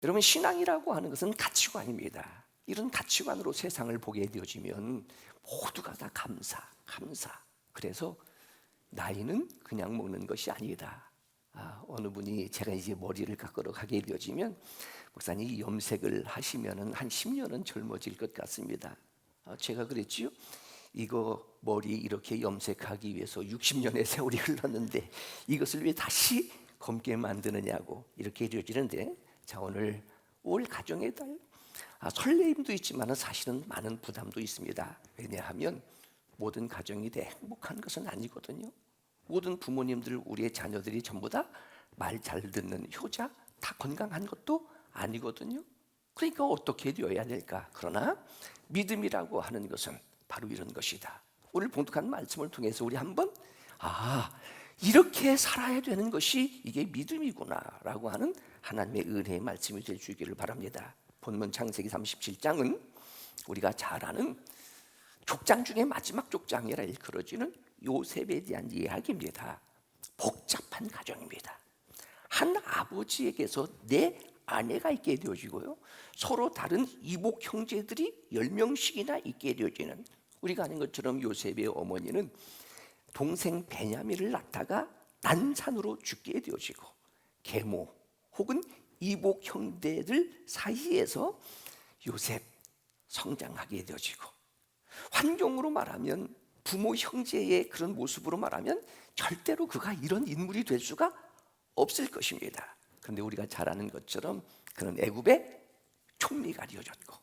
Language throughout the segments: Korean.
여러분, 신앙이라고 하는 것은 가치관입니다. 이런 가치관으로 세상을 보게 되어지면 모두가 다 감사. 그래서 나이는 그냥 먹는 것이 아니다. 어느 분이 제가 이제 머리를 깎으러 가게 되어지면 목사님 염색을 하시면은 한 10년은 젊어질 것 같습니다. 제가 그랬지요. 이거 머리 이렇게 염색하기 위해서 60년의 세월이 흘렀는데 이것을 왜 다시 검게 만드느냐고 이렇게 되어지는데, 자, 오늘 올 가정의 달, 설레임도 있지만 사실은 많은 부담도 있습니다. 왜냐하면 모든 가정이 다 행복한 것은 아니거든요. 모든 부모님들, 우리의 자녀들이 전부 다 말 잘 듣는 효자, 다 건강한 것도 아니거든요. 그러니까 어떻게 되어야 될까? 그러나 믿음이라고 하는 것은 바로 이런 것이다. 오늘 봉독한 말씀을 통해서 우리 한번 이렇게 살아야 되는 것이 이게 믿음이구나라고 하는 하나님의 은혜의 말씀이 될 수 있기를 바랍니다. 본문 창세기 37장은 우리가 잘 아는 족장 중에 마지막 족장이라 일컬어지는 요셉에 대한 이야기입니다. 복잡한 가정입니다. 한 아버지에게서 네 아내가 있게 되어지고요, 서로 다른 이복 형제들이 10명씩이나 있게 되어지는, 우리가 아는 것처럼 요셉의 어머니는 동생 베냐민을 낳다가 난산으로 죽게 되어지고, 계모 혹은 이복 형제들 사이에서 요셉 성장하게 되어지고, 환경으로 말하면 부모 형제의 그런 모습으로 말하면 절대로 그가 이런 인물이 될 수가 없을 것입니다. 그런데 우리가 잘 아는 것처럼 그는 애굽의 총리가 되어졌고,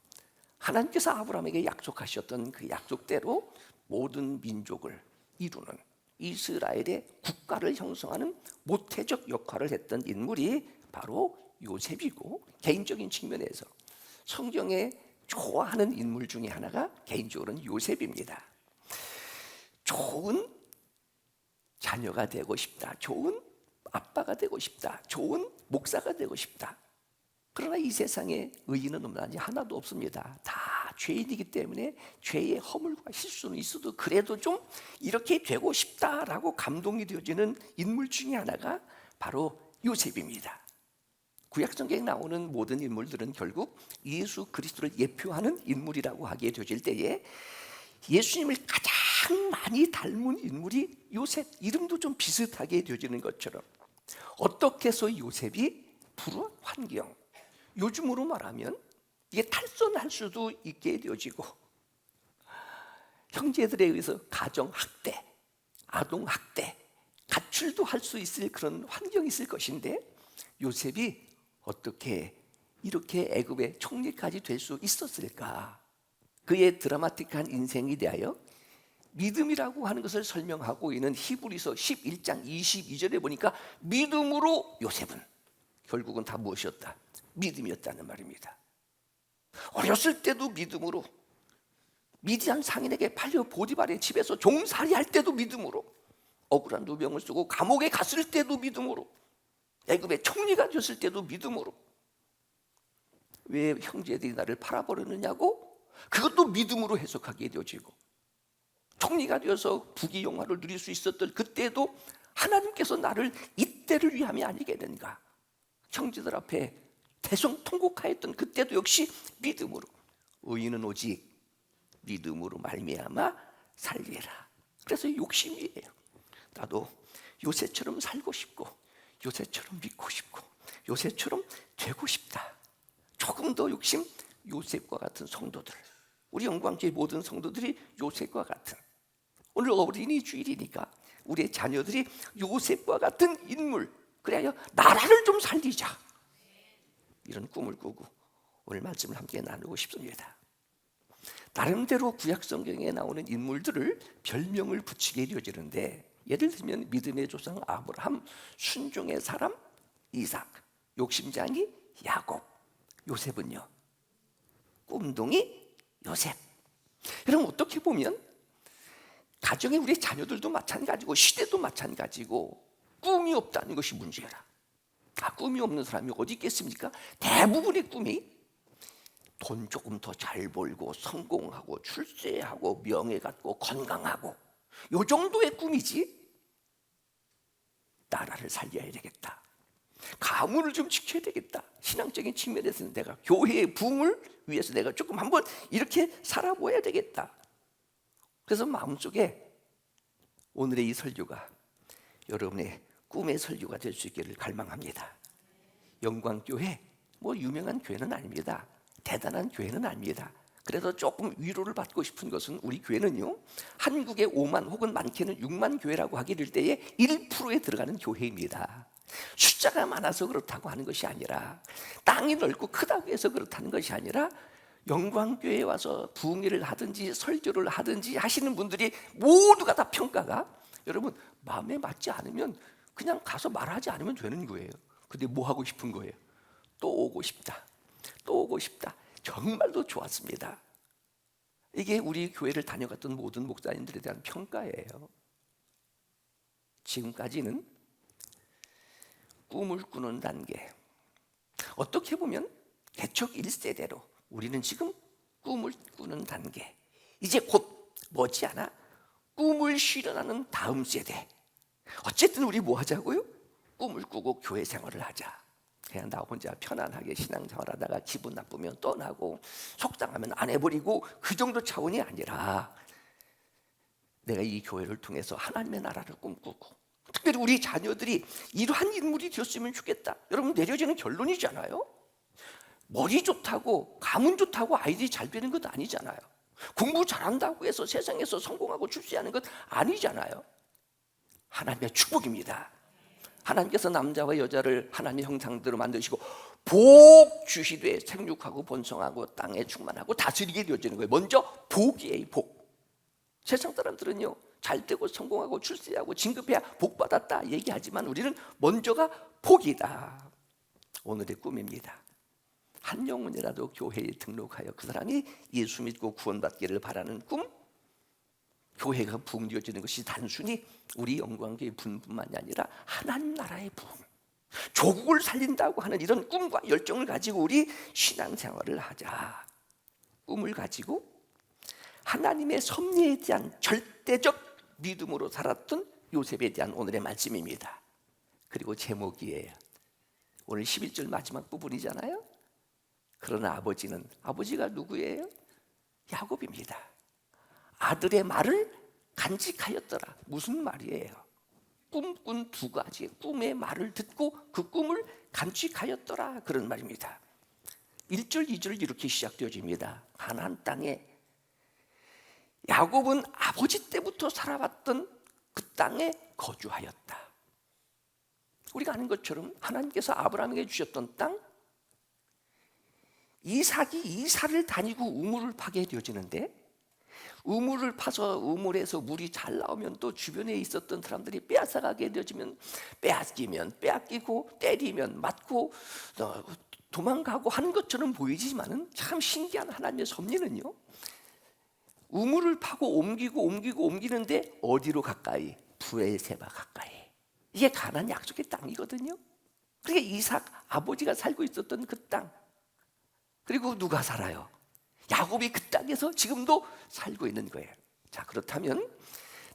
하나님께서 아브라함에게 약속하셨던 그 약속대로 모든 민족을 이루는 이스라엘의 국가를 형성하는 모태적 역할을 했던 인물이 바로 요셉이고, 개인적인 측면에서 성경에 좋아하는 인물 중에 하나가 개인적으로는 요셉입니다. 좋은 자녀가 되고 싶다, 좋은 아빠가 되고 싶다, 좋은 목사가 되고 싶다. 그러나 이 세상에 의인은 없나니 하나도 없습니다. 다 죄인이기 때문에 죄의 허물과 실수는 있어도 그래도 좀 이렇게 되고 싶다라고 감동이 되어지는 인물 중에 하나가 바로 요셉입니다. 구약성경에 나오는 모든 인물들은 결국 예수 그리스도를 예표하는 인물이라고 하게 되어질 때에 예수님을 가장 많이 닮은 인물이 요셉, 이름도 좀 비슷하게 되어지는 것처럼 어떻게 해서 요셉이 불우한 환경, 요즘으로 말하면 이게 탈선할 수도 있게 되어지고, 형제들에 의해서 가정학대, 아동학대, 가출도 할 수 있을 그런 환경이 있을 것인데, 요셉이 어떻게 이렇게 애굽의 총리까지 될 수 있었을까? 그의 드라마틱한 인생에 대하여 믿음이라고 하는 것을 설명하고 있는 히브리서 11장 22절에 보니까 믿음으로 요셉은 결국은 다 무엇이었다? 믿음이었다는 말입니다. 어렸을 때도 믿음으로, 미디안 상인에게 팔려 보디발의 집에서 종살이 할 때도 믿음으로, 억울한 누명을 쓰고 감옥에 갔을 때도 믿음으로, 애굽의 총리가 되었을 때도 믿음으로. 왜 형제들이 나를 팔아버렸느냐고? 그것도 믿음으로 해석하게 되어지고, 총리가 되어서 부귀영화를 누릴 수 있었던 그때도 하나님께서 나를 이때를 위함이 아니겠는가, 형제들 앞에 대성통곡하였던 그때도 역시 믿음으로, 의인은 오직 믿음으로 말미암아 살리라. 그래서 욕심이에요. 나도 요셉처럼 살고 싶고, 요셉처럼 믿고 싶고, 요셉처럼 되고 싶다. 조금 더 욕심, 요셉과 같은 성도들, 우리 영광교회 모든 성도들이 요셉과 같은, 오늘 어린이 주일이니까 우리의 자녀들이 요셉과 같은 인물, 그래야 나라를 좀 살리자, 이런 꿈을 꾸고 오늘 말씀을 함께 나누고 싶습니다. 나름대로 구약 성경에 나오는 인물들을 별명을 붙이게 되어지는데, 예를 들면 믿음의 조상 아브라함, 순종의 사람 이삭, 욕심장이 야곱, 요셉은요 꿈동이 요셉. 여러분, 어떻게 보면 가정에 우리 자녀들도 마찬가지고 시대도 마찬가지고 꿈이 없다는 것이 문제라. 꿈이 없는 사람이 어디 있겠습니까? 대부분의 꿈이 돈 조금 더 잘 벌고 성공하고 출세하고 명예 갖고 건강하고, 요 정도의 꿈이지 나라를 살려야 되겠다, 가문을 좀 지켜야 되겠다. 신앙적인 측면에서는 내가 교회의 부흥을 위해서 내가 조금 한번 이렇게 살아보아야 되겠다. 그래서 마음속에 오늘의 이 설교가 여러분의 꿈의 설교가 될 수 있기를 갈망합니다. 영광교회, 뭐 유명한 교회는 아닙니다. 대단한 교회는 아닙니다. 그래서 조금 위로를 받고 싶은 것은 우리 교회는요, 한국에 5만 혹은 많게는 6만 교회라고 하게 될 때에 1%에 들어가는 교회입니다. 숫자가 많아서 그렇다고 하는 것이 아니라, 땅이 넓고 크다고 해서 그렇다는 것이 아니라, 영광교회에 와서 부흥회를 하든지 설교를 하든지 하시는 분들이 모두가 다 평가가 여러분 마음에 맞지 않으면 그냥 가서 말하지 않으면 되는 거예요. 근데 뭐 하고 싶은 거예요? 또 오고 싶다, 또 오고 싶다. 정말로 좋았습니다. 이게 우리 교회를 다녀갔던 모든 목사님들에 대한 평가예요. 지금까지는 꿈을 꾸는 단계, 어떻게 보면 개척 1세대로 우리는 지금 꿈을 꾸는 단계, 이제 곧 머지않아 꿈을 실현하는 다음 세대. 어쨌든 우리 뭐 하자고요? 꿈을 꾸고 교회 생활을 하자. 그냥 나 혼자 편안하게 신앙생활하다가 기분 나쁘면 떠나고 속상하면 안 해버리고 그 정도 차원이 아니라, 내가 이 교회를 통해서 하나님의 나라를 꿈꾸고 특별히 우리 자녀들이 이러한 인물이 되었으면 좋겠다. 여러분, 내려지는 결론이잖아요. 머리 좋다고 가문 좋다고 아이들이 잘 되는 것 아니잖아요. 공부 잘한다고 해서 세상에서 성공하고 출세하는 것 아니잖아요. 하나님의 축복입니다. 하나님께서 남자와 여자를 하나님의 형상대로 만드시고 복 주시되 생육하고 번성하고 땅에 충만하고 다스리게 되어지는 거예요. 먼저 복이에요. 복. 세상 사람들은요, 잘 되고 성공하고 출세하고 진급해야 복 받았다 얘기하지만 우리는 먼저가 복이다. 오늘의 꿈입니다. 한 영혼이라도 교회에 등록하여 그 사람이 예수 믿고 구원받기를 바라는 꿈. 교회가 부흥되어지는 것이 단순히 우리 영광교회 부흥뿐만이 아니라 하나님 나라의 부흥, 조국을 살린다고 하는 이런 꿈과 열정을 가지고 우리 신앙생활을 하자. 꿈을 가지고 하나님의 섭리에 대한 절대적 믿음으로 살았던 요셉에 대한 오늘의 말씀입니다. 그리고 제목이에요. 오늘 11절 마지막 부분이잖아요. 그러나 아버지가 누구예요? 야곱입니다. 아들의 말을 간직하였더라. 무슨 말이에요? 꿈꾼 두 가지의 꿈의 말을 듣고 그 꿈을 간직하였더라, 그런 말입니다. 1절 2절 이렇게 시작되어집니다. 가나안 땅에, 야곱은 아버지 때부터 살아왔던 그 땅에 거주하였다. 우리가 아는 것처럼 하나님께서 아브라함에게 주셨던 땅, 이삭이 이사를 다니고 우물을 파게 되어지는데, 우물을 파서 우물에서 물이 잘 나오면 또 주변에 있었던 사람들이 빼앗아가게 되어지면 빼앗기고 때리면 맞고 도망가고 하는 것처럼 보이지만은 참 신기한 하나님의 섭리는요, 우물을 파고 옮기는데 어디로 가까이? 브엘세바 가까이. 이게 가나안 약속의 땅이거든요. 그러니까 이삭 아버지가 살고 있었던 그 땅, 그리고 누가 살아요? 야곱이 그 땅에서 지금도 살고 있는 거예요. 자, 그렇다면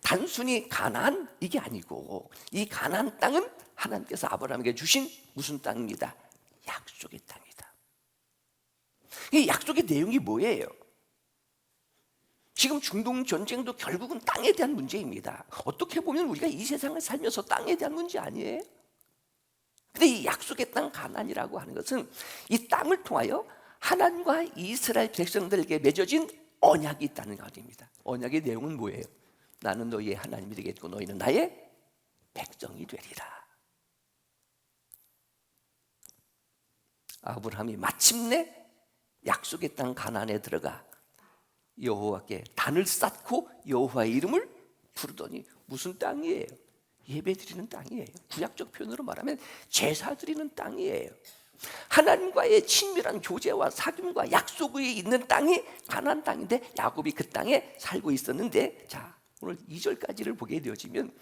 단순히 가나안 이게 아니고, 이 가나안 땅은 하나님께서 아브라함에게 주신 무슨 땅입니다? 약속의 땅이다. 이 약속의 내용이 뭐예요? 지금 중동 전쟁도 결국은 땅에 대한 문제입니다. 어떻게 보면 우리가 이 세상을 살면서 땅에 대한 문제 아니에요? 근데 이 약속의 땅 가나안이라고 하는 것은 이 땅을 통하여 하나님과 이스라엘 백성들에게 맺어진 언약이 있다는 것입니다. 언약의 내용은 뭐예요? 나는 너희의 하나님이 되겠고 너희는 나의 백성이 되리라. 아브라함이 마침내 약속의 땅 가나안에 들어가 여호와께 단을 쌓고 여호와의 이름을 부르더니 무슨 땅이에요? 예배드리는 땅이에요. 구약적 표현으로 말하면 제사 드리는 땅이에요. 하나님과의 친밀한 교제와 사귐과 약속이 있는 땅이 가나안 땅인데 야곱이 그 땅에 살고 있었는데, 자, 오늘 2절까지를 보게 되어지면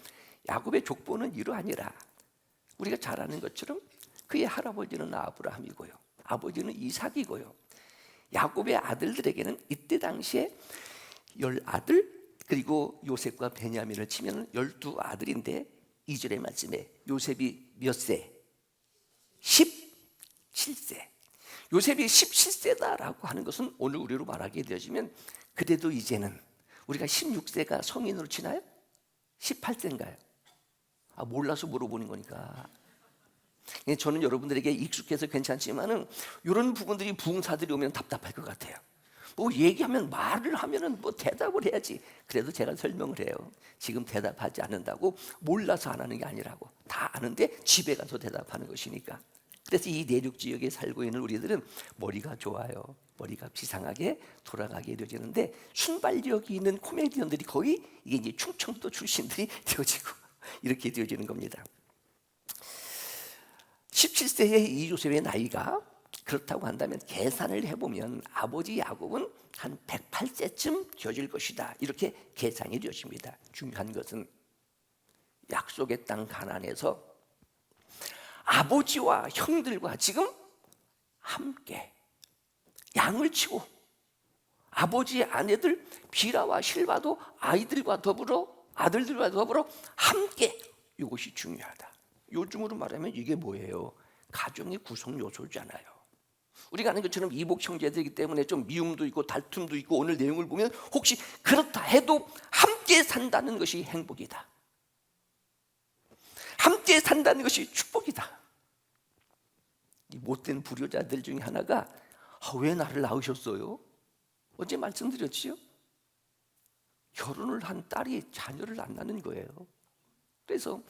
야곱의 족보는 이러하니라. 우리가 잘 아는 것처럼 그의 할아버지는 아브라함이고요, 아버지는 이삭이고요, 야곱의 아들들에게는 이때 당시에 10아들, 그리고 요셉과 베냐민을 치면 12아들인데 2절의 말씀에 요셉이 몇 세? 17세. 요셉이 17세다라고 하는 것은 오늘 우리로 말하게 되어지면 그래도 이제는 우리가 16세가 성인으로 치나요? 18세인가요? 몰라서 물어보는 거니까. 저는 여러분들에게 익숙해서 괜찮지만은 이런 부분들이 부흥사들이 오면 답답할 것 같아요. 뭐 얘기하면 말을 하면은 뭐 대답을 해야지. 그래도 제가 설명을 해요. 지금 대답하지 않는다고 몰라서 안 하는 게 아니라고. 다 아는데 집에 가서 대답하는 것이니까. 그래서 이 내륙 지역에 살고 있는 우리들은 머리가 좋아요. 머리가 비상하게 돌아가게 되어지는데 순발력이 있는 코미디언들이 거의 이게 이제 충청도 출신들이 되어지고 이렇게 되어지는 겁니다. 17세의 이 요셉의 나이가 그렇다고 한다면 계산을 해보면 아버지 야곱은 한 108세쯤 되어질 것이다. 이렇게 계산이 되어집니다. 중요한 것은 약속의 땅 가나안에서 아버지와 형들과 지금 함께 양을 치고 아버지의 아내들 비라와 실바도 아들들과 더불어 함께, 이것이 중요하다. 요즘으로 말하면 이게 뭐예요? 가정의 구성 요소잖아요. 우리가 아는 것처럼 이복 형제들이기 때문에 좀 미움도 있고 다툼도 있고 오늘 내용을 보면 혹시 그렇다 해도 함께 산다는 것이 행복이다. 함께 산다는 것이 축복이다. 이 못된 불효자들 중에 하나가 왜 나를 낳으셨어요? 어제 말씀드렸지요? 결혼을 한 딸이 자녀를 안 낳는 거예요. 그래서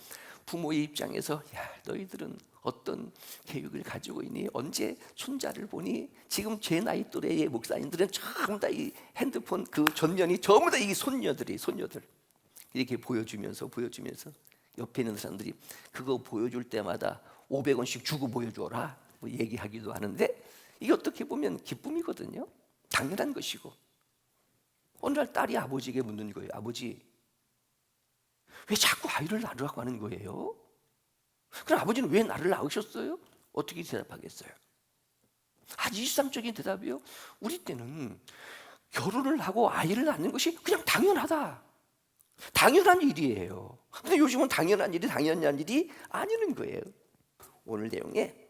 부모의 입장에서 너희들은 어떤 계획을 가지고 있니? 언제 손자를 보니? 지금 제 나이 또래의 목사님들은 전부 다 이 핸드폰 그 전면이 전부 다 이 손녀들 이렇게 보여주면서 옆에 있는 사람들이 그거 보여줄 때마다 500원씩 주고 보여줘라 뭐 얘기하기도 하는데 이게 어떻게 보면 기쁨이거든요. 당연한 것이고. 어느 날 딸이 아버지에게 묻는 거예요. 아버지, 왜 자꾸 아이를 낳으라고 하는 거예요? 그럼 아버지는 왜 나를 낳으셨어요? 어떻게 대답하겠어요? 아주 일상적인 대답이요. 우리 때는 결혼을 하고 아이를 낳는 것이 그냥 당연하다. 당연한 일이에요. 근데 요즘은 당연한 일이 아니는 거예요. 오늘 내용에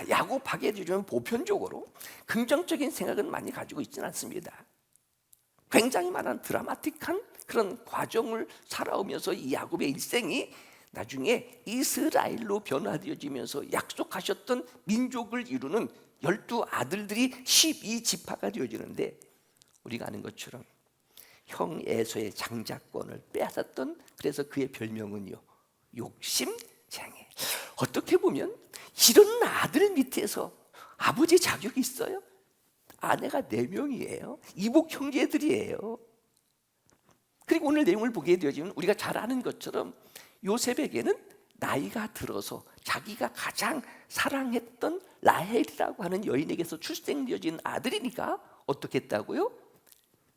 야곱하게 되면 보편적으로 긍정적인 생각은 많이 가지고 있지는 않습니다. 굉장히 많은 드라마틱한 그런 과정을 살아오면서 이 야곱의 일생이 나중에 이스라엘로 변화되어지면서 약속하셨던 민족을 이루는 12아들들이 12지파가 되어지는데 우리가 아는 것처럼 형 에서의 장자권을 빼앗았던, 그래서 그의 별명은요 욕심쟁이. 어떻게 보면 이런 아들 밑에서 아버지 자격이 있어요? 아내가 4명이에요. 이복 형제들이에요. 그리고 오늘 내용을 보게 되어지면 우리가 잘 아는 것처럼 요셉에게는 나이가 들어서 자기가 가장 사랑했던 라헬이라고 하는 여인에게서 출생되어진 아들이니까 어떻게 했다고요?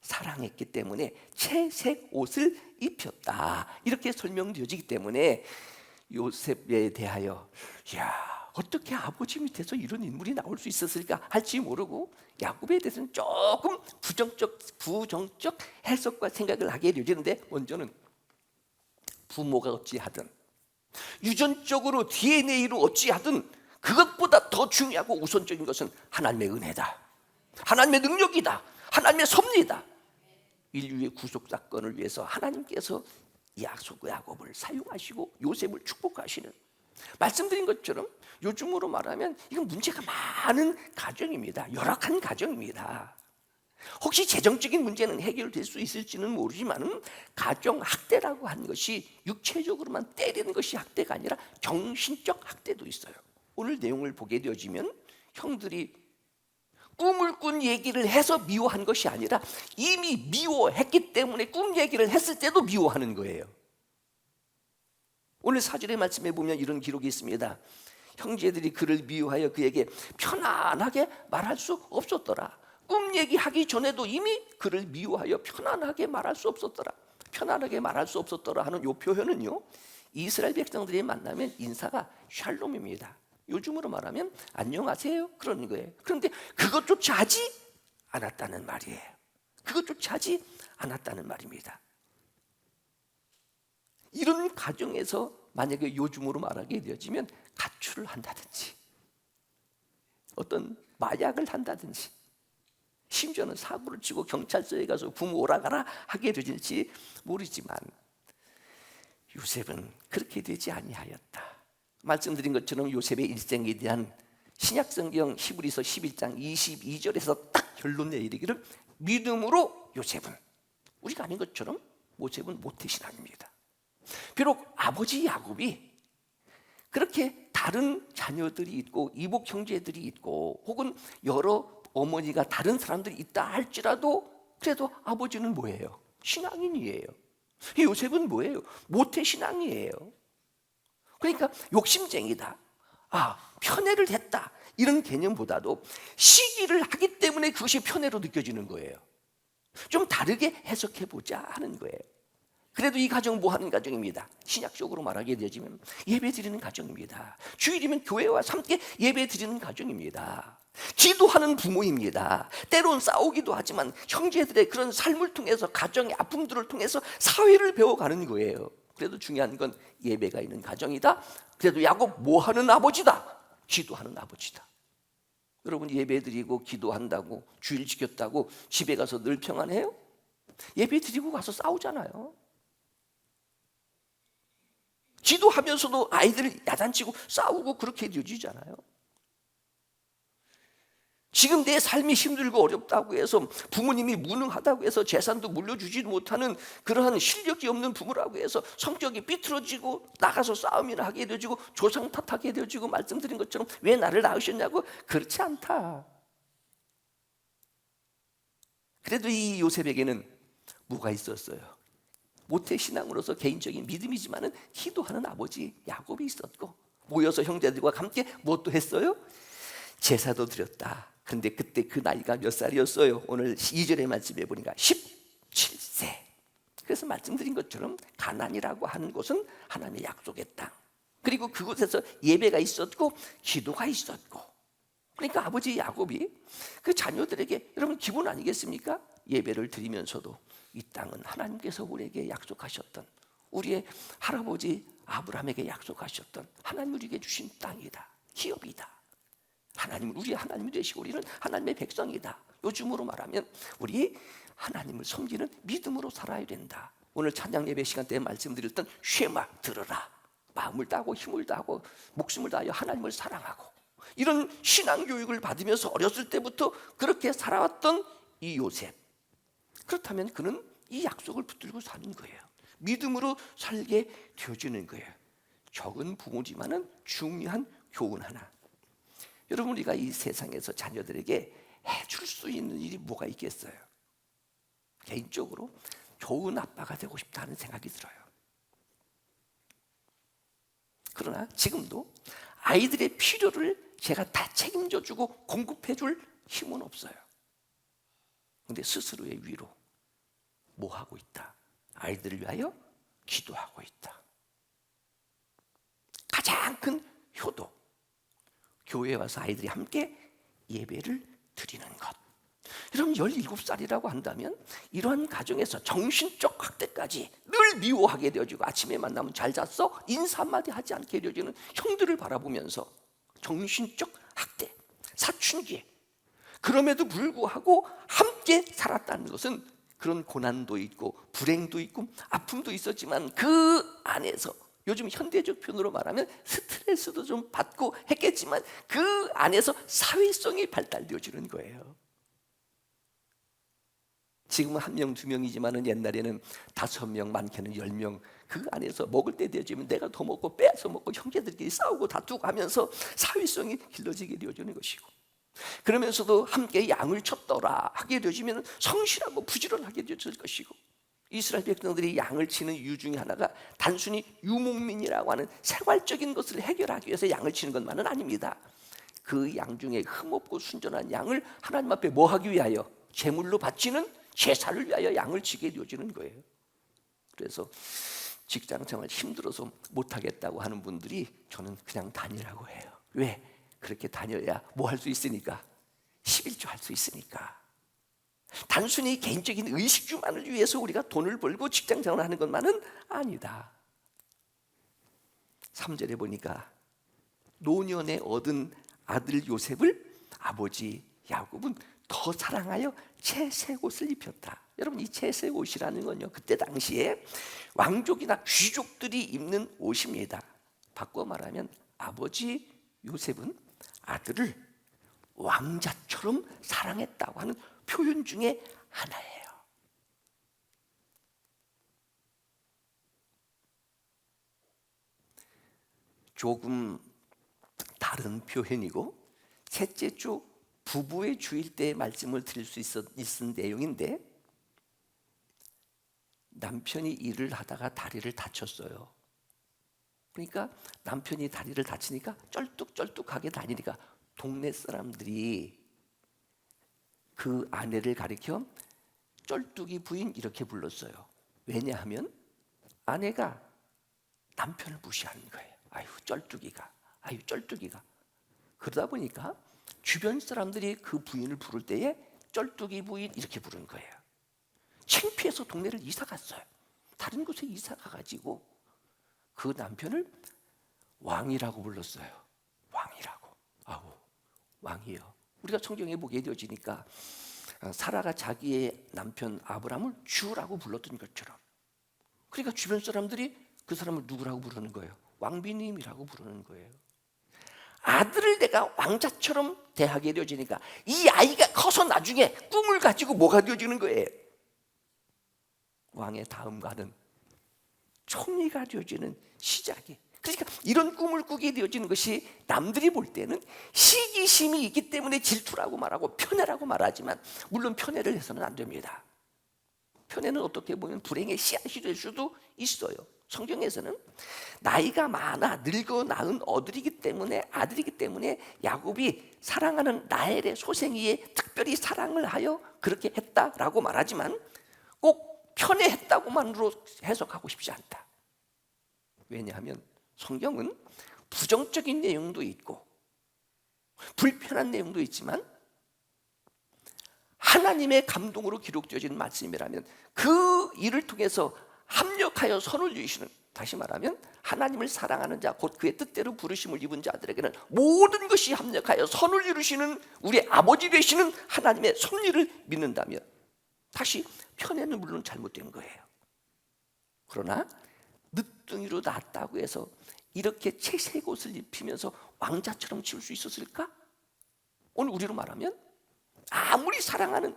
사랑했기 때문에 채색 옷을 입혔다. 이렇게 설명되어지기 때문에 요셉에 대하여 어떻게 아버지 밑에서 이런 인물이 나올 수 있었을까 할지 모르고 야곱에 대해서는 조금 부정적 해석과 생각을 하게 되는데, 먼저는 부모가 어찌하든 유전적으로 DNA로 어찌하든 그것보다 더 중요하고 우선적인 것은 하나님의 은혜다. 하나님의 능력이다. 하나님의 섭리다. 인류의 구속 사건을 위해서 하나님께서 야곱을 사용하시고 요셉을 축복하시는, 말씀드린 것처럼 요즘으로 말하면 이건 문제가 많은 가정입니다. 열악한 가정입니다. 혹시 재정적인 문제는 해결될 수 있을지는 모르지만 가정 학대라고 하는 것이 육체적으로만 때리는 것이 학대가 아니라 정신적 학대도 있어요. 오늘 내용을 보게 되어지면 형들이 꿈을 꾼 얘기를 해서 미워한 것이 아니라 이미 미워했기 때문에 꿈 얘기를 했을 때도 미워하는 거예요. 오늘 사절의 말씀에 보면 이런 기록이 있습니다. 형제들이 그를 미워하여 그에게 편안하게 말할 수 없었더라. 꿈 얘기하기 전에도 이미 그를 미워하여 편안하게 말할 수 없었더라. 편안하게 말할 수 없었더라 하는 이 표현은요, 이스라엘 백성들이 만나면 인사가 샬롬입니다. 요즘으로 말하면 안녕하세요 그러는 거예요. 그런데 그것조차 하지 않았다는 말이에요. 그것조차 하지 않았다는 말입니다. 이런 가정에서 만약에 요즘으로 말하게 되어지면 가출을 한다든지 어떤 마약을 한다든지 심지어는 사고를 치고 경찰서에 가서 부모 오라가라 하게 될지 모르지만 요셉은 그렇게 되지 아니하였다. 말씀드린 것처럼 요셉의 일생에 대한 신약성경 히브리서 11장 22절에서 딱 결론 내리기를 믿음으로 요셉은, 우리가 아는 것처럼 요셉은 모태신앙입니다. 비록 아버지 야곱이 그렇게 다른 자녀들이 있고 이복 형제들이 있고 혹은 여러 어머니가 다른 사람들이 있다 할지라도 그래도 아버지는 뭐예요? 신앙인이에요. 요셉은 뭐예요? 모태신앙이에요. 그러니까 욕심쟁이다, 편애를 했다, 이런 개념보다도 시기를 하기 때문에 그것이 편애로 느껴지는 거예요. 좀 다르게 해석해보자 하는 거예요. 그래도 이 가정 뭐 하는 가정입니다. 신약적으로 말하게 되지만 예배 드리는 가정입니다. 주일이면 교회와 함께 예배 드리는 가정입니다. 기도하는 부모입니다. 때론 싸우기도 하지만 형제들의 그런 삶을 통해서, 가정의 아픔들을 통해서 사회를 배워가는 거예요. 그래도 중요한 건 예배가 있는 가정이다. 그래도 야곱 뭐 하는 아버지다? 기도하는 아버지다. 여러분, 예배 드리고 기도한다고, 주일 지켰다고 집에 가서 늘 평안해요? 예배 드리고 가서 싸우잖아요. 기도하면서도 아이들을 야단치고 싸우고 그렇게 되어지잖아요. 지금 내 삶이 힘들고 어렵다고 해서, 부모님이 무능하다고 해서 재산도 물려주지 못하는 그러한 실력이 없는 부모라고 해서 성격이 삐뚤어지고 나가서 싸움이나 하게 되어지고 조상 탓하게 되어지고, 말씀드린 것처럼 왜 나를 낳으셨냐고, 그렇지 않다. 그래도 이 요셉에게는 뭐가 있었어요? 모태신앙으로서 개인적인 믿음이지만은 기도하는 아버지 야곱이 있었고, 모여서 형제들과 함께 무엇도 했어요? 제사도 드렸다. 그런데 그때 그 나이가 몇 살이었어요? 오늘 2절의 말씀에 보니까 17세. 그래서 말씀드린 것처럼 가나안이라고 하는 곳은 하나님의 약속의 땅, 그리고 그곳에서 예배가 있었고 기도가 있었고, 그러니까 아버지 야곱이 그 자녀들에게, 여러분 기분 아니겠습니까? 예배를 드리면서도 이 땅은 하나님께서 우리에게 약속하셨던, 우리의 할아버지 아브라함에게 약속하셨던 하나님 우리에게 주신 땅이다, 기업이다. 하나님은 우리의 하나님이 되시고 우리는 하나님의 백성이다. 요즘으로 말하면 우리 하나님을 섬기는 믿음으로 살아야 된다. 오늘 찬양 예배 시간 때 말씀드렸던 쉐마, 들으라. 마음을 다하고 힘을 다하고 목숨을 다하여 하나님을 사랑하고, 이런 신앙 교육을 받으면서 어렸을 때부터 그렇게 살아왔던 이 요셉, 그렇다면 그는 이 약속을 붙들고 사는 거예요. 믿음으로 살게 되어지는 거예요. 적은 부모지만은 중요한 교훈 하나. 여러분, 우리가 이 세상에서 자녀들에게 해줄 수 있는 일이 뭐가 있겠어요? 개인적으로 좋은 아빠가 되고 싶다는 생각이 들어요. 그러나 지금도 아이들의 필요를 제가 다 책임져주고 공급해줄 힘은 없어요. 그런데 스스로의 위로 뭐 하고 있다? 아이들을 위하여 기도하고 있다. 가장 큰 효도, 교회에 와서 아이들이 함께 예배를 드리는 것. 여러분, 17살이라고 한다면 이러한 가정에서 정신적 학대까지 늘 미워하게 되어지고, 아침에 만나면 잘 잤어? 인사 한마디 하지 않게 되어지는 형들을 바라보면서 정신적 학대, 사춘기, 그럼에도 불구하고 함께 살았다는 것은 그런 고난도 있고 불행도 있고 아픔도 있었지만 그 안에서, 요즘 현대적 표현으로 말하면 스트레스도 좀 받고 했겠지만 그 안에서 사회성이 발달되어지는 거예요. 지금은 1명, 2명이지만 옛날에는 5명, 많게는 10명, 그 안에서 먹을 때 되어지면 내가 더 먹고 빼앗아 먹고 형제들끼리 싸우고 다투고 하면서 사회성이 길러지게 되어지는 것이고, 그러면서도 함께 양을 쳤더라 하게 되어지면 성실하고 부지런하게 되어질 것이고, 이스라엘 백성들이 양을 치는 이유 중에 하나가 단순히 유목민이라고 하는 생활적인 것을 해결하기 위해서 양을 치는 것만은 아닙니다. 그 양 중에 흠없고 순전한 양을 하나님 앞에 뭐 하기 위하여? 제물로 바치는 제사를 위하여 양을 치게 되어지는 거예요. 그래서 직장생활 힘들어서 못하겠다고 하는 분들이 저는 그냥 다니라고 해요. 왜? 그렇게 다녀야 뭐 할 수 있으니까, 11조 할 수 있으니까. 단순히 개인적인 의식주만을 위해서 우리가 돈을 벌고 직장생활을 하는 것만은 아니다. 3절에 보니까 노년에 얻은 아들 요셉을 아버지 야곱은 더 사랑하여 채색 옷을 입혔다. 여러분, 이 채색 옷이라는 건요, 그때 당시에 왕족이나 귀족들이 입는 옷입니다. 바꿔 말하면 아버지 요셉은 아들을 왕자처럼 사랑했다고 하는 표현 중에 하나예요. 조금 다른 표현이고 셋째 주 부부의 주일 때 말씀을 드릴 수 있은 내용인데, 남편이 일을 하다가 다리를 다쳤어요. 그러니까 남편이 다리를 다치니까 쩔뚝쩔뚝하게 다니니까 동네 사람들이 그 아내를 가리켜 쩔뚝이 부인 이렇게 불렀어요. 왜냐하면 아내가 남편을 무시하는 거예요. 아유 쩔뚝이가, 아유 쩔뚝이가. 그러다 보니까 주변 사람들이 그 부인을 부를 때에 쩔뚝이 부인 이렇게 부른 거예요. 창피해서 동네를 이사 갔어요. 다른 곳에 이사 가가지고 그 남편을 왕이라고 불렀어요. 왕이라고. 아우, 왕이요. 우리가 성경에 보게 되어지니까 사라가 자기의 남편 아브라함을 주라고 불렀던 것처럼, 그러니까 주변 사람들이 그 사람을 누구라고 부르는 거예요? 왕비님이라고 부르는 거예요. 아들을 내가 왕자처럼 대하게 되어지니까 이 아이가 커서 나중에 꿈을 가지고 뭐가 되어지는 거예요? 왕의 다음가는 총리가 되어지는 시작이. 그러니까 이런 꿈을 꾸게 되어지는 것이 남들이 볼 때는 시기심이 있기 때문에 질투라고 말하고 편애라고 말하지만, 물론 편애를 해서는 안 됩니다. 편애는 어떻게 보면 불행의 씨앗이 될 수도 있어요. 성경에서는 나이가 많아 늙어 낳은 아들이기 때문에 야곱이 사랑하는 라헬의 소생이에 특별히 사랑을 하여 그렇게 했다라고 말하지만 꼭 편애했다고만으로 해석하고 싶지 않다. 왜냐하면 성경은 부정적인 내용도 있고 불편한 내용도 있지만 하나님의 감동으로 기록되어진 말씀이라면 그 일을 통해서 합력하여 선을 이루시는, 다시 말하면 하나님을 사랑하는 자, 곧 그의 뜻대로 부르심을 입은 자들에게는 모든 것이 합력하여 선을 이루시는 우리 아버지 되시는 하나님의 섭리를 믿는다면, 다시 편애는 물론 잘못된 거예요. 그러나 늦둥이로 낳았다고 해서 이렇게 채색 옷을 입히면서 왕자처럼 지을 수 있었을까? 오늘 우리로 말하면 아무리 사랑하는,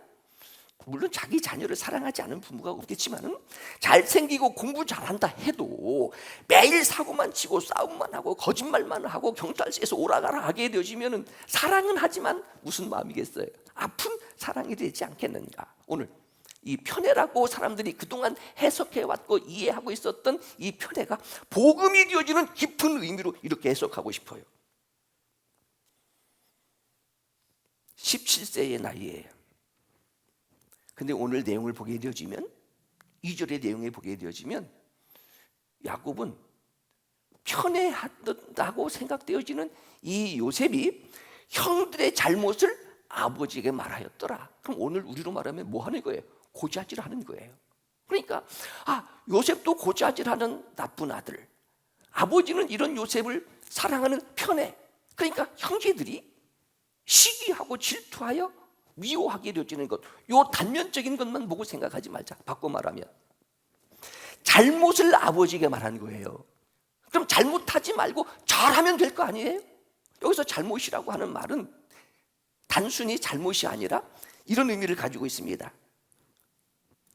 물론 자기 자녀를 사랑하지 않은 부모가 없겠지만 잘생기고 공부 잘한다 해도 매일 사고만 치고 싸움만 하고 거짓말만 하고 경찰서에서 오라가라 하게 되어지면 사랑은 하지만 무슨 마음이겠어요? 아픈 사랑이 되지 않겠는가? 오늘 이 편애라고 사람들이 그동안 해석해왔고 이해하고 있었던 이 편애가 복음이 되어지는 깊은 의미로 이렇게 해석하고 싶어요. 17세의 나이에, 근데 오늘 내용을 보게 되어지면, 2절의 내용을 보게 되어지면 야곱은 편애한다고 생각되어지는 이 요셉이 형들의 잘못을 아버지에게 말하였더라. 그럼 오늘 우리로 말하면 뭐 하는 거예요? 고자질하는 거예요. 그러니까 요셉도 고자질하는 나쁜 아들, 아버지는 이런 요셉을 사랑하는 편애, 그러니까 형제들이 시기하고 질투하여 미워하게 되어지는 것, 요 단면적인 것만 보고 생각하지 말자. 바꿔 말하면 잘못을 아버지에게 말한 거예요. 그럼 잘못하지 말고 잘하면 될 거 아니에요? 여기서 잘못이라고 하는 말은 단순히 잘못이 아니라 이런 의미를 가지고 있습니다.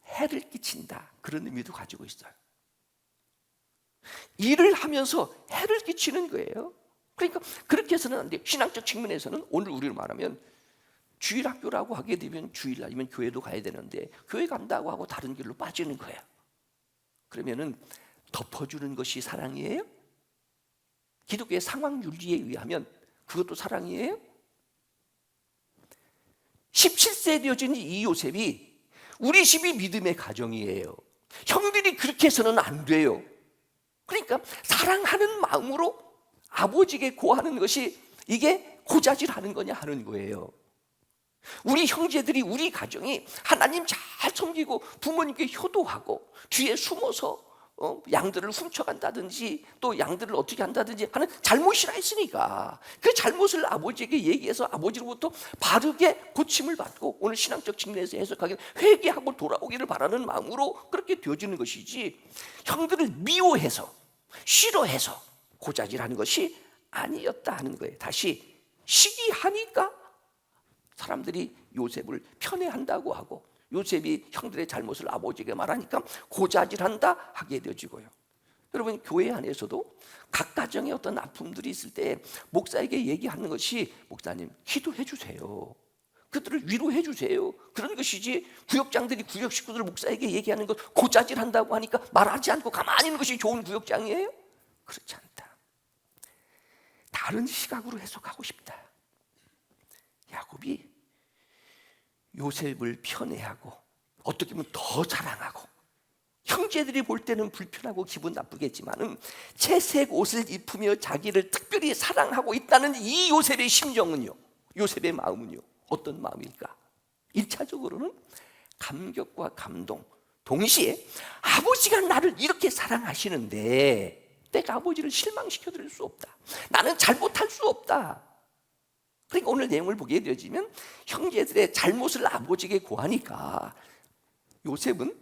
해를 끼친다, 그런 의미도 가지고 있어요. 일을 하면서 해를 끼치는 거예요. 그러니까 그렇게 해서는 안 돼요. 신앙적 측면에서는 오늘 우리로 말하면 주일학교라고 하게 되면 주일날이면 교회도 가야 되는데 교회 간다고 하고 다른 길로 빠지는 거예요. 그러면은 덮어주는 것이 사랑이에요? 기독교의 상황윤리에 의하면 그것도 사랑이에요? 17세 되어진 이 요셉이 우리 집이 믿음의 가정이에요. 형들이 그렇게 해서는 안 돼요. 그러니까 사랑하는 마음으로 아버지에게 고하는 것이 이게 고자질하는 거냐 하는 거예요. 우리 형제들이, 우리 가정이 하나님 잘 섬기고 부모님께 효도하고 뒤에 숨어서 양들을 훔쳐간다든지 또 양들을 어떻게 한다든지 하는 잘못이라 했으니까 그 잘못을 아버지에게 얘기해서 아버지로부터 바르게 고침을 받고 오늘 신앙적 측면에서 해석하기는 회개하고 돌아오기를 바라는 마음으로 그렇게 되어지는 것이지, 형들을 미워해서 싫어해서 고자질하는 것이 아니었다 하는 거예요. 다시 시기하니까 사람들이 요셉을 편애한다고 하고, 요셉이 형들의 잘못을 아버지에게 말하니까 고자질한다 하게 되어지고요. 여러분, 교회 안에서도 각 가정에 어떤 아픔들이 있을 때 목사에게 얘기하는 것이, 목사님 기도해 주세요, 그들을 위로해 주세요, 그런 것이지, 구역장들이 구역 식구들 목사에게 얘기하는 것 고자질한다고 하니까 말하지 않고 가만히 있는 것이 좋은 구역장이에요? 그렇지 않다. 다른 시각으로 해석하고 싶다. 야곱이 요셉을 편애하고 어떻게 보면 더 사랑하고, 형제들이 볼 때는 불편하고 기분 나쁘겠지만은 채색 옷을 입으며 자기를 특별히 사랑하고 있다는 이 요셉의 심정은요, 요셉의 마음은요, 어떤 마음일까? 1차적으로는 감격과 감동, 동시에 아버지가 나를 이렇게 사랑하시는데 내가 아버지를 실망시켜드릴 수 없다, 나는 잘못할 수 없다. 그러니까 오늘 내용을 보게 되어지면 형제들의 잘못을 아버지에게 고하니까 요셉은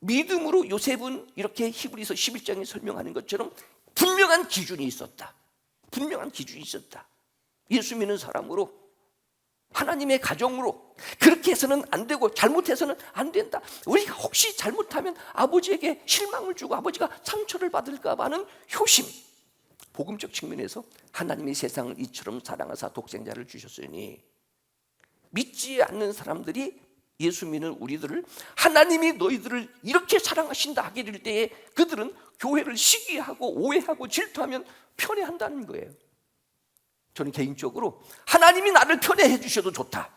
믿음으로, 요셉은 이렇게 히브리서 11장에 설명하는 것처럼 분명한 기준이 있었다. 분명한 기준이 있었다. 예수 믿는 사람으로, 하나님의 가정으로 그렇게 해서는 안 되고 잘못해서는 안 된다. 우리가 혹시 잘못하면 아버지에게 실망을 주고 아버지가 상처를 받을까 봐 하는 효심, 복음적 측면에서 하나님이 세상을 이처럼 사랑하사 독생자를 주셨으니 믿지 않는 사람들이 예수 믿는 우리들을 하나님이 너희들을 이렇게 사랑하신다 하게 될 때에 그들은 교회를 시기하고 오해하고 질투하면 편애한다는 거예요. 저는 개인적으로 하나님이 나를 편애해 주셔도 좋다,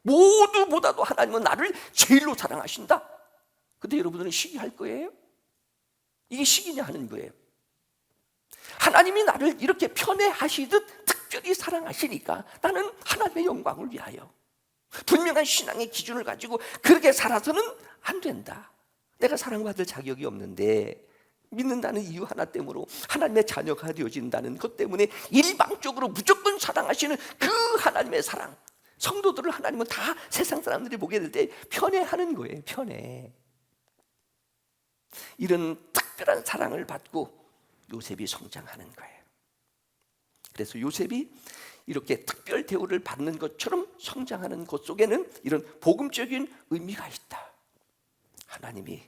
모두보다도 하나님은 나를 제일로 사랑하신다. 근데 여러분들은 시기할 거예요? 이게 시기냐 하는 거예요. 하나님이 나를 이렇게 편애하시듯 특별히 사랑하시니까 나는 하나님의 영광을 위하여 분명한 신앙의 기준을 가지고 그렇게 살아서는 안 된다. 내가 사랑받을 자격이 없는데 믿는다는 이유 하나 때문에 하나님의 자녀가 되어진다는 것 때문에 일방적으로 무조건 사랑하시는 그 하나님의 사랑, 성도들을 하나님은 다 세상 사람들이 보게 될 때 편애하는 거예요. 편애. 이런 특별한 사랑을 받고 요셉이 성장하는 거예요. 그래서 요셉이 이렇게 특별 대우를 받는 것처럼 성장하는 것 속에는 이런 복음적인 의미가 있다. 하나님이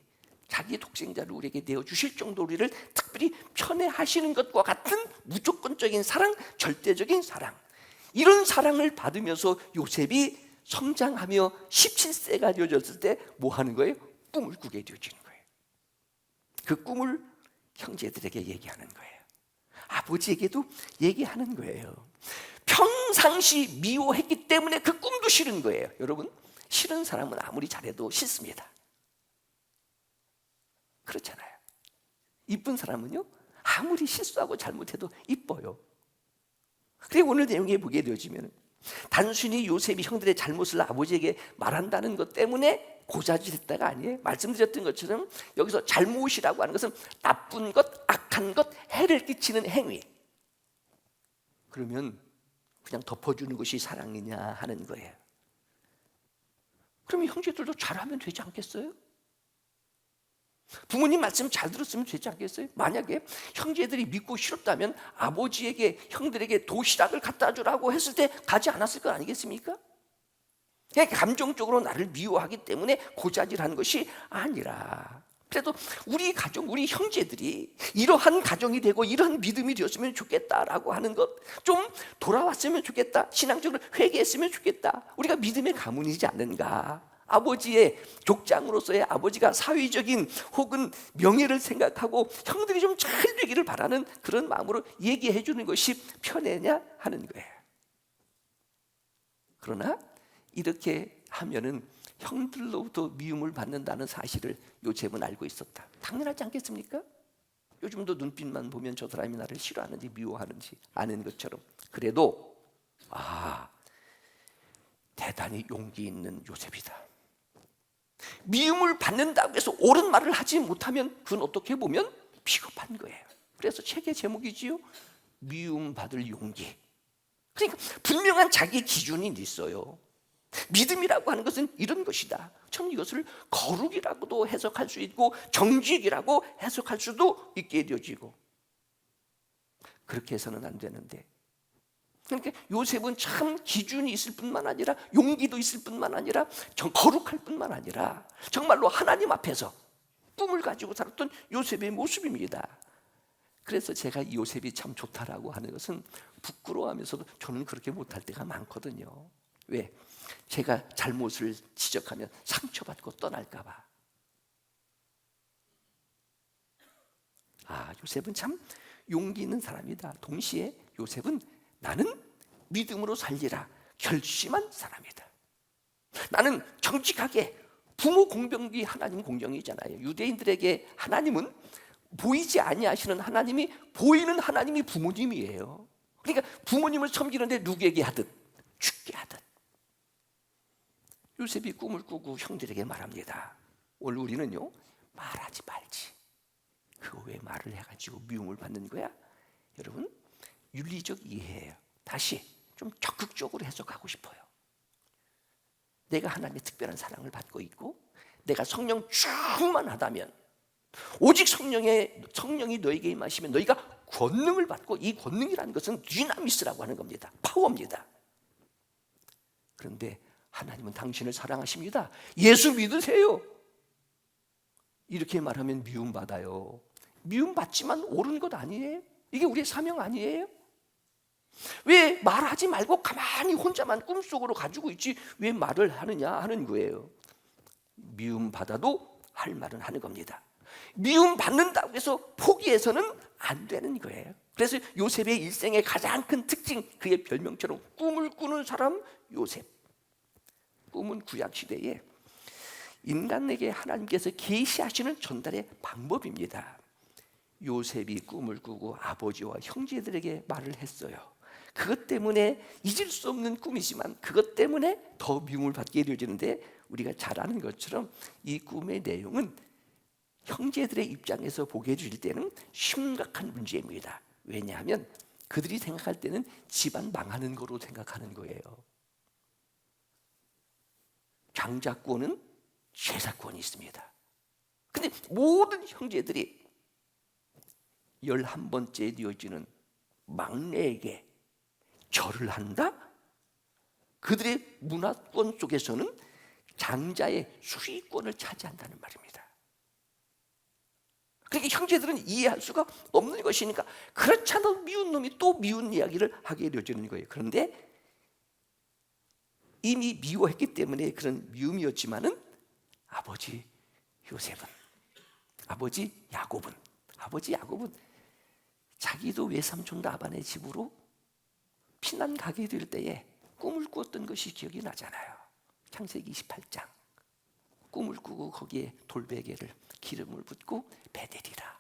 자기 독생자를 우리에게 내어주실 정도로 우리를 특별히 편애하시는 것과 같은 무조건적인 사랑, 절대적인 사랑, 이런 사랑을 받으면서 요셉이 성장하며 17세가 되어졌을 때 뭐 하는 거예요? 꿈을 꾸게 되어지는 거예요. 그 꿈을 형제들에게 얘기하는 거예요. 아버지에게도 얘기하는 거예요. 평상시 미워했기 때문에 그 꿈도 싫은 거예요. 여러분, 싫은 사람은 아무리 잘해도 싫습니다. 그렇잖아요. 이쁜 사람은요, 아무리 실수하고 잘못해도 이뻐요. 그리고 오늘 내용에 보게 되어지면 단순히 요셉이 형들의 잘못을 아버지에게 말한다는 것 때문에 고자질했다가 아니에요. 말씀드렸던 것처럼 여기서 잘못이라고 하는 것은 나쁜 것, 악한 것, 해를 끼치는 행위. 그러면 그냥 덮어주는 것이 사랑이냐 하는 거예요. 그러면 형제들도 잘하면 되지 않겠어요? 부모님 말씀 잘 들었으면 되지 않겠어요? 만약에 형제들이 믿고 싫었다면 아버지에게, 형들에게 도시락을 갖다 주라고 했을 때 가지 않았을 것 아니겠습니까? 그냥 감정적으로 나를 미워하기 때문에 고자질하는 것이 아니라, 그래도 우리 가정, 우리 형제들이 이러한 가정이 되고 이러한 믿음이 되었으면 좋겠다라고 하는 것, 좀 돌아왔으면 좋겠다, 신앙적으로 회개했으면 좋겠다, 우리가 믿음의 가문이지 않는가. 아버지의 족장으로서의 아버지가 사회적인 혹은 명예를 생각하고 형들이 좀 잘 되기를 바라는 그런 마음으로 얘기해 주는 것이 편애냐 하는 거예요. 그러나 이렇게 하면은 형들로부터 미움을 받는다는 사실을 요셉은 알고 있었다. 당연하지 않겠습니까? 요즘도 눈빛만 보면 저 사람이 나를 싫어하는지 미워하는지 아는 것처럼. 그래도 대단히 용기 있는 요셉이다. 미움을 받는다고 해서 옳은 말을 하지 못하면 그건 어떻게 보면 비겁한 거예요. 그래서 책의 제목이지요, 미움받을 용기. 그러니까 분명한 자기 기준이 있어요. 믿음이라고 하는 것은 이런 것이다. 저는 이것을 거룩이라고도 해석할 수 있고 정직이라고 해석할 수도 있게 되어지고, 그렇게 해서는 안 되는데, 그러니까 요셉은 참 기준이 있을 뿐만 아니라 용기도 있을 뿐만 아니라 거룩할 뿐만 아니라 정말로 하나님 앞에서 꿈을 가지고 살았던 요셉의 모습입니다. 그래서 제가 이 요셉이 참 좋다라고 하는 것은 부끄러워하면서도 저는 그렇게 못할 때가 많거든요. 왜? 제가 잘못을 지적하면 상처받고 떠날까 봐. 요셉은 참 용기 있는 사람이다. 동시에 요셉은 나는 믿음으로 살리라 결심한 사람이다. 나는 정직하게, 부모 공경이 하나님 공경이잖아요. 유대인들에게 하나님은 보이지 아니하시는 하나님이, 보이는 하나님이 부모님이에요. 그러니까 부모님을 섬기는데 누구에게 하듯 죽게 하듯. 요셉이 꿈을 꾸고 형들에게 말합니다. 오늘 우리는요, 말하지 말지. 그거 왜 말을 해가지고 미움을 받는 거야? 여러분, 윤리적 이해예요. 다시 좀 적극적으로 해석하고 싶어요. 내가 하나님의 특별한 사랑을 받고 있고 내가 성령 충만하다면, 오직 성령이 너에게 임하시면 너희가 권능을 받고, 이 권능이라는 것은 디나미스라고 하는 겁니다. 파워입니다. 그런데 하나님은 당신을 사랑하십니다. 예수 믿으세요. 이렇게 말하면 미움받아요. 미움받지만 옳은 것 아니에요? 이게 우리의 사명 아니에요? 왜 말하지 말고 가만히 혼자만 꿈속으로 가지고 있지 왜 말을 하느냐 하는 거예요. 미움받아도 할 말은 하는 겁니다. 미움받는다고 해서 포기해서는 안 되는 거예요. 그래서 요셉의 일생의 가장 큰 특징, 그의 별명처럼 꿈을 꾸는 사람 요셉. 꿈은 구약시대에 인간에게 하나님께서 계시하시는 전달의 방법입니다. 요셉이 꿈을 꾸고 아버지와 형제들에게 말을 했어요. 그것 때문에 잊을 수 없는 꿈이지만 그것 때문에 더 미움을 받게 되어지는데, 우리가 잘 아는 것처럼 이 꿈의 내용은 형제들의 입장에서 보게 해줄 때는 심각한 문제입니다. 왜냐하면 그들이 생각할 때는 집안 망하는 거로 생각하는 거예요. 장자권은 제사권이 있습니다. 근데 모든 형제들이 11번째 되어지는 막내에게 절을 한다? 그들의 문화권 속에서는 장자의 수위권을 차지한다는 말입니다. 그러니까 형제들은 이해할 수가 없는 것이니까 그렇지 않아도 미운 놈이 또 미운 이야기를 하게 되어지는 거예요. 그런데 이미 미워했기 때문에 그런 미움이었지만은 아버지 요셉은, 아버지 야곱은 자기도 외삼촌 라반의 집으로 피난 가게 될 때에 꿈을 꾸었던 것이 기억이 나잖아요. 창세기 28장. 꿈을 꾸고 거기에 돌베개를 기름을 붓고 베데리라,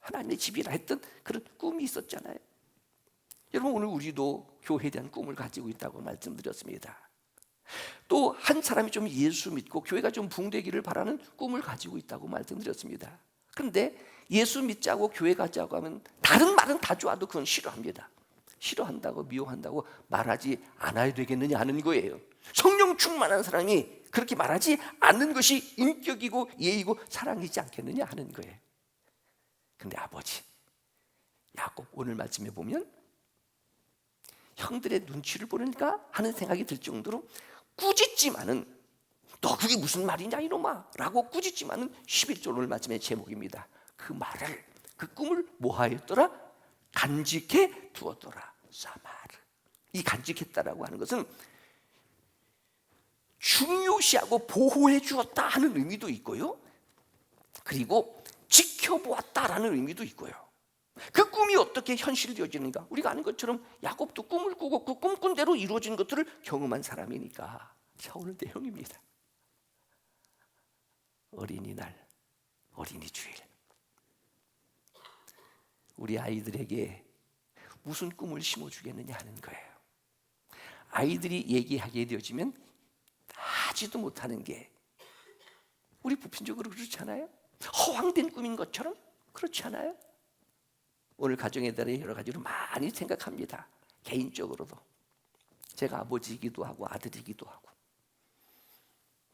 하나님의 집이라 했던 그런 꿈이 있었잖아요. 여러분, 오늘 우리도 교회에 대한 꿈을 가지고 있다고 말씀드렸습니다. 또 한 사람이 좀 예수 믿고 교회가 좀 붕되기를 바라는 꿈을 가지고 있다고 말씀드렸습니다. 그런데 예수 믿자고 교회 가자고 하면 다른 말은 다 좋아도 그건 싫어합니다. 싫어한다고, 미워한다고 말하지 않아야 되겠느냐 하는 거예요. 성령 충만한 사람이 그렇게 말하지 않는 것이 인격이고 예의고 사랑이지 않겠느냐 하는 거예요. 근데 아버지 야곱, 오늘 말씀에 보면 형들의 눈치를 보니까 하는 생각이 들 정도로 꾸짖지만은, 너 그게 무슨 말이냐 이놈아 라고 꾸짖지만은 11절 오늘 말씀의 제목입니다. 그 말을, 그 꿈을 뭐하였더라? 간직해 두었더라. 사마르. 이 간직했다라고 하는 것은 중요시하고 보호해 주었다 하는 의미도 있고요, 그리고 지켜보았다라는 의미도 있고요. 그 꿈이 어떻게 현실되어지는가? 우리가 아는 것처럼 야곱도 꿈을 꾸고 그 꿈꾼 대로 이루어진 것들을 경험한 사람이니까. 자, 오늘 내용입니다. 어린이날, 어린이 주일. 우리 아이들에게 무슨 꿈을 심어주겠느냐 하는 거예요. 아이들이 얘기하게 되어지면 하지도 못하는 게 우리 보편적으로 그렇지 않아요? 허황된 꿈인 것처럼 그렇지 않아요? 오늘 가정에 대해 여러 가지로 많이 생각합니다. 개인적으로도. 제가 아버지이기도 하고 아들이기도 하고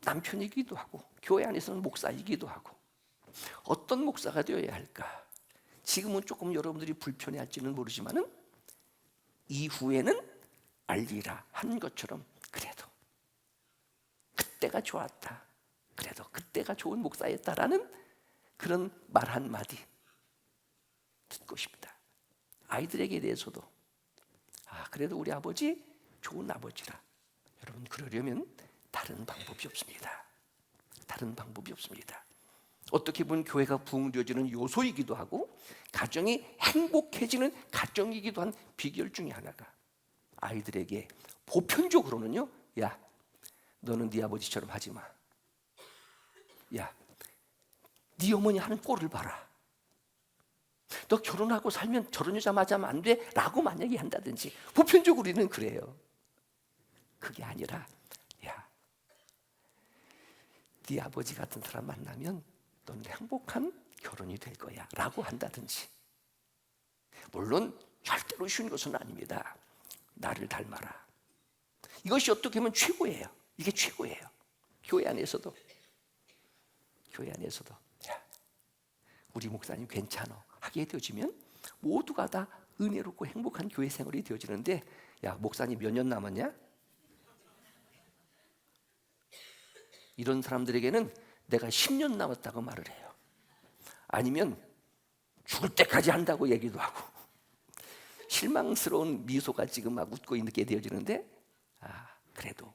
남편이기도 하고 교회 안에서는 목사이기도 하고 어떤 목사가 되어야 할까? 지금은 조금 여러분들이 불편해할지는 모르지만은 이후에는 알리라 한 것처럼 그래도 그때가 좋았다. 그래도 그때가 좋은 목사였다라는 그런 말 한마디 듣고 싶다. 아이들에게 대해서도 그래도 우리 아버지 좋은 아버지라. 여러분 그러려면 다른 방법이 없습니다. 다른 방법이 없습니다. 어떻게 보면 교회가 부흥되어지는 요소이기도 하고 가정이 행복해지는 가정이기도 한 비결 중에 하나가 아이들에게 보편적으로는요. 야, 너는 네 아버지처럼 하지 마. 야, 네 어머니 하는 꼴을 봐라. 너 결혼하고 살면 저런 여자 맞으면 안 돼 라고 만약에 한다든지 보편적으로 우리는 그래요. 그게 아니라 야, 네 아버지 같은 사람 만나면 넌 행복한 결혼이 될 거야 라고 한다든지. 물론 절대로 쉬운 것은 아닙니다. 나를 닮아라. 이것이 어떻게 보면 최고예요. 이게 최고예요. 교회 안에서도 야, 우리 목사님 괜찮아 하게 되어지면 모두가 다 은혜롭고 행복한 교회 생활이 되어지는데 야, 목사님 몇 년 남았냐? 이런 사람들에게는 내가 10년 남았다고 말을 해요. 아니면 죽을 때까지 한다고 얘기도 하고 실망스러운 미소가 지금 막 웃고 있게 되어지는데 그래도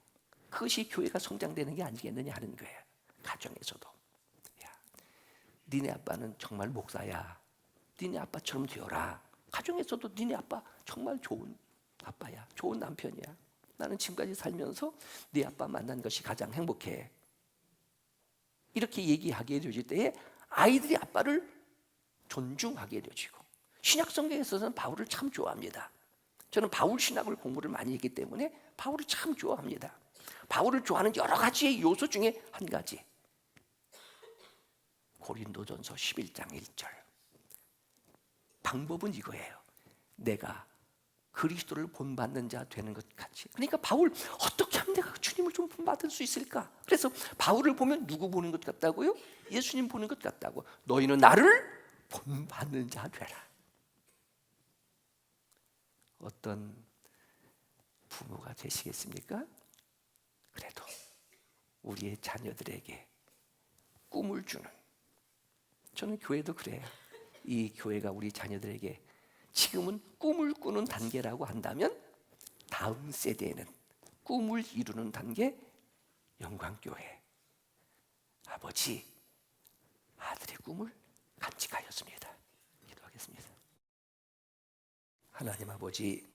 그것이 교회가 성장되는 게 아니겠느냐 하는 거예요. 가정에서도 야, 니네 아빠는 정말 목사야. 니네 아빠처럼 되어라. 가정에서도 니네 아빠 정말 좋은 아빠야. 좋은 남편이야. 나는 지금까지 살면서 네 아빠 만난 것이 가장 행복해. 이렇게 얘기하게 되어질 때에 아이들이 아빠를 존중하게 되어지고 신약 성경에서는 바울을 참 좋아합니다. 저는 바울 신학을 공부를 많이 했기 때문에 바울을 참 좋아합니다. 바울을 좋아하는 여러 가지의 요소 중에 한 가지 고린도전서 11장 1절 방법은 이거예요. 내가 그리스도를 본받는 자 되는 것 같이. 그러니까 바울 어떻게 하면 내가 주님을 좀 본받을 수 있을까? 그래서 바울을 보면 누구 보는 것 같다고요? 예수님 보는 것 같다고. 너희는 나를 본받는 자 되라. 어떤 부모가 되시겠습니까? 그래도 우리의 자녀들에게 꿈을 주는, 저는 교회도 그래요. 이 교회가 우리 자녀들에게 지금은 꿈을 꾸는 단계라고 한다면 다음 세대에는 꿈을 이루는 단계, 영광교회 아버지 아들의 꿈을 간직하였습니다. 기도하겠습니다. 하나님 아버지,